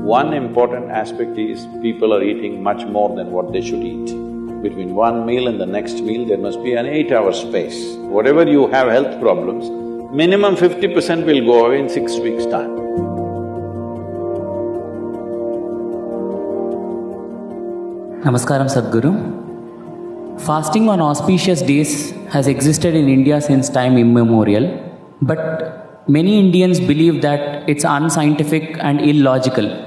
One important aspect is people are eating much more than what they should eat. Between one meal and the next meal, there must be an 8-hour space. Whatever you have health problems, minimum 50% will go away in 6 weeks' time. Namaskaram, Sadhguru. Fasting on auspicious days has existed in India since time immemorial, but many Indians believe that it's unscientific and illogical.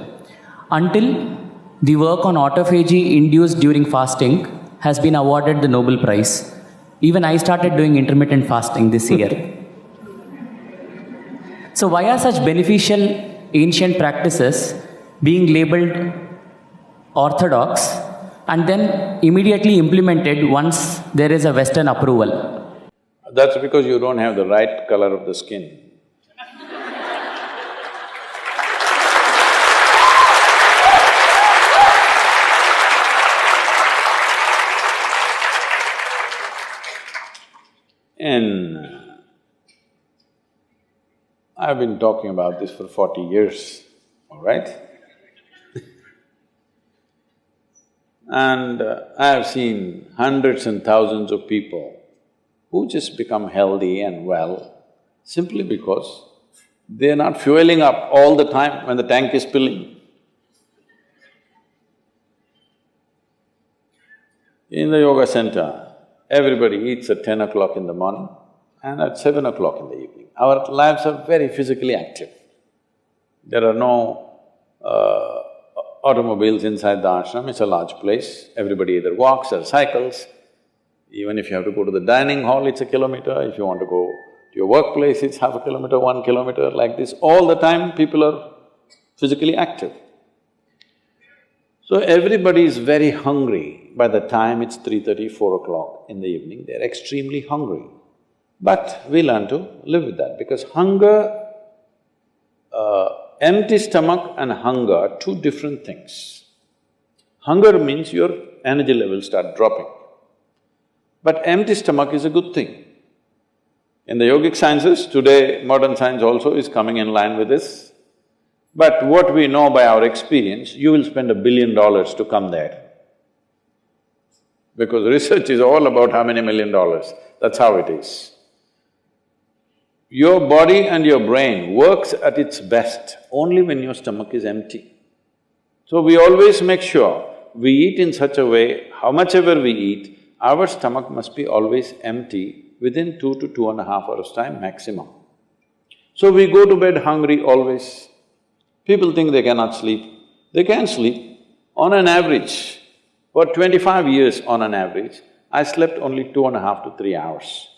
Until the work on autophagy induced during fasting has been awarded the Nobel Prize. Even I started doing intermittent fasting this year. So why are such beneficial ancient practices being labeled orthodox and then immediately implemented once there is a Western approval? That's because you don't have the right color of the skin. I've been talking about this for 40 years, all right? And I have seen hundreds and thousands of people who just become healthy and well simply because they're not fueling up all the time when the tank is filling. In the yoga center, everybody eats at 10 o'clock in the morning and at 7 o'clock in the evening. Our lives are very physically active. There are no automobiles inside the ashram, it's a large place. Everybody either walks or cycles. Even if you have to go to the dining hall, it's a kilometer. If you want to go to your workplace, it's half a kilometer, 1 kilometer, like this. All the time, people are physically active. So everybody is very hungry. By the time it's 3:30, 4 o'clock in the evening, they're extremely hungry. But we learn to live with that because hunger, empty stomach and hunger are two different things. Hunger means your energy levels start dropping. But empty stomach is a good thing. In the yogic sciences, today modern science also is coming in line with this. But what we know by our experience, you will spend $1 billion to come there. Because research is all about how many $1 million, that's how it is. Your body and your brain works at its best only when your stomach is empty. So we always make sure we eat in such a way, how much ever we eat, our stomach must be always empty within 2 to 2.5 hours' time maximum. So we go to bed hungry always. People think they cannot sleep. They can sleep. On an average, for 25 years on an average, I slept only 2.5 to 3 hours.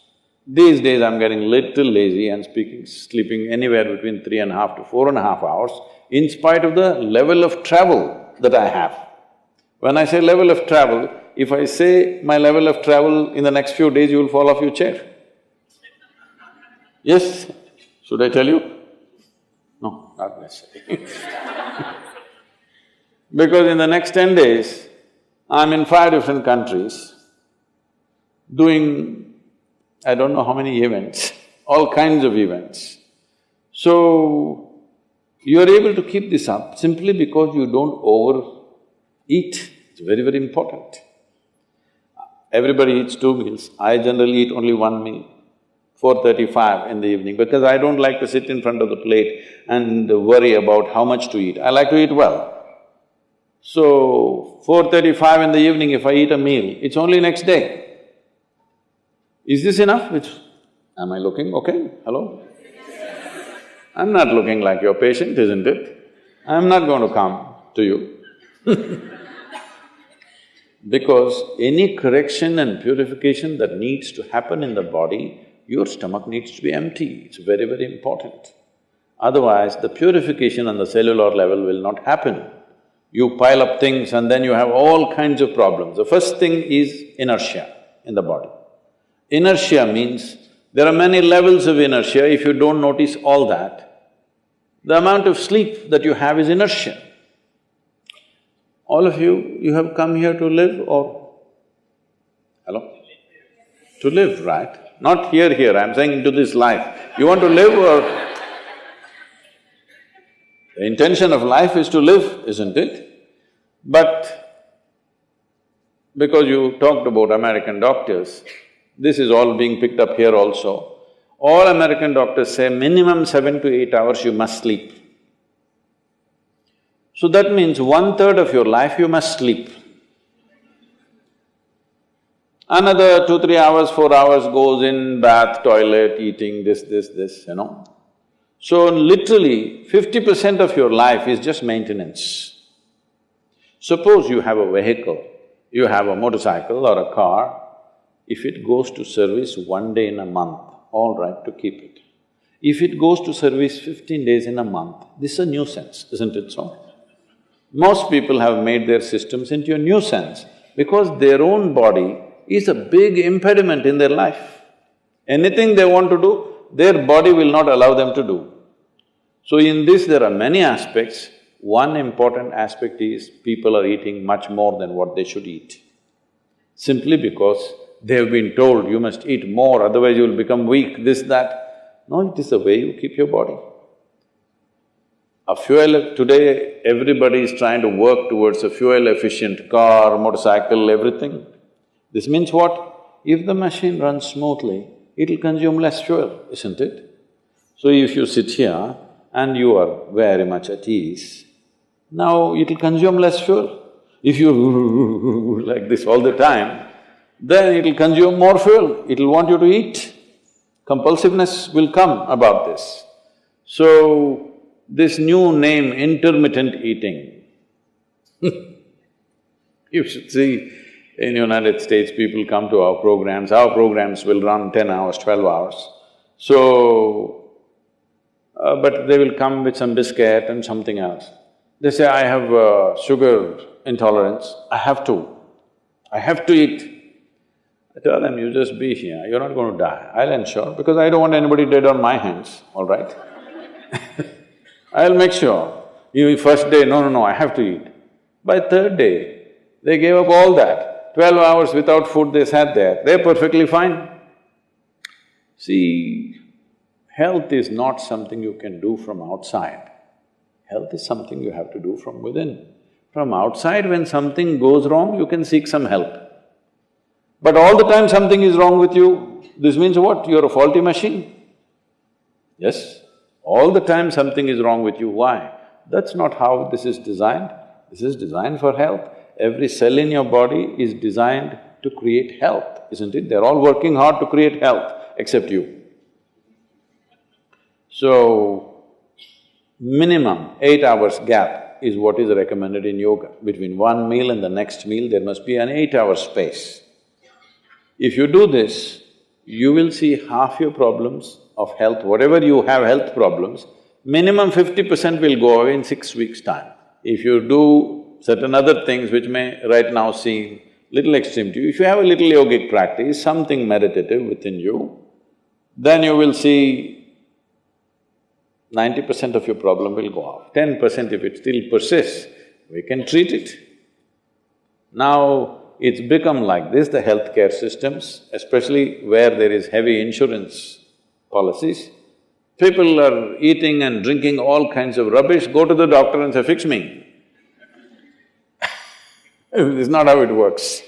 These days I'm getting little lazy and sleeping anywhere between 3.5 to 4.5 hours in spite of the level of travel that I have. When I say level of travel, if I say my level of travel in the next few days, you will fall off your chair. Yes? Should I tell you? No, not necessarily. Because in the next 10 days, I'm in 5 different countries doing I don't know how many events, all kinds of events. So, you're able to keep this up simply because you don't overeat. It's very, very important. Everybody eats 2 meals. I generally eat only 1 meal, 4:35 in the evening, because I don't like to sit in front of the plate and worry about how much to eat. I like to eat well. So, 4:35 in the evening, if I eat a meal, it's only next day. Is this enough? Am I looking okay? Hello? I'm not looking like your patient, isn't it? I'm not going to come to you because any correction and purification that needs to happen in the body, your stomach needs to be empty. It's very, very important. Otherwise, the purification on the cellular level will not happen. You pile up things and then you have all kinds of problems. The first thing is inertia in the body. Inertia means there are many levels of inertia. If you don't notice all that, the amount of sleep that you have is inertia. All of you have come here to live or… Hello? To live, right? Not here, I'm saying into this life. You want to live or… The intention of life is to live, isn't it? But because you talked about American doctors, this is all being picked up here also. All American doctors say minimum 7 to 8 hours you must sleep. So that means 1/3 of your life you must sleep. Another 2, 3 hours, 4 hours goes in bath, toilet, eating, this, you know. So literally 50% of your life is just maintenance. Suppose you have a vehicle, you have a motorcycle or a car, if it goes to service 1 day in a month, all right to keep it. If it goes to service 15 days in a month, this is a nuisance, isn't it so? Most people have made their systems into a nuisance because their own body is a big impediment in their life. Anything they want to do, their body will not allow them to do. So in this there are many aspects. One important aspect is people are eating much more than what they should eat. Simply because they have been told, you must eat more, otherwise you will become weak, this, that. No, it is the way you keep your body. Today everybody is trying to work towards a fuel-efficient car, motorcycle, everything. This means what? If the machine runs smoothly, it'll consume less fuel, isn't it? So if you sit here and you are very much at ease, now it'll consume less fuel. If you like this all the time, then it'll consume more fuel, it'll want you to eat. Compulsiveness will come about this. So, this new name, intermittent eating you should see, in United States, people come to our programs will run 10 hours, 12 hours. So, but they will come with some biscuit and something else. They say, I have sugar intolerance, I have to eat. I tell them, you just be here, you're not going to die, I'll ensure, because I don't want anybody dead on my hands, all right? I'll make sure. You first day, no, I have to eat. By third day, they gave up all that. 12 hours without food they sat there, they're perfectly fine. See, health is not something you can do from outside. Health is something you have to do from within. From outside, when something goes wrong, you can seek some help. But all the time something is wrong with you, this means what? You're a faulty machine. Yes? All the time something is wrong with you, why? That's not how this is designed. This is designed for health. Every cell in your body is designed to create health, isn't it? They're all working hard to create health, except you. So, minimum 8 hours gap is what is recommended in yoga. Between one meal and the next meal, there must be an 8-hour space. If you do this, you will see half your problems of health, whatever you have health problems, minimum 50% will go away in 6 weeks' time. If you do certain other things which may right now seem little extreme to you, if you have a little yogic practice, something meditative within you, then you will see 90% of your problem will go off. 10% if it still persists, we can treat it. Now, it's become like this, the healthcare systems, especially where there is heavy insurance policies. People are eating and drinking all kinds of rubbish, go to the doctor and say, fix me. This is not how it works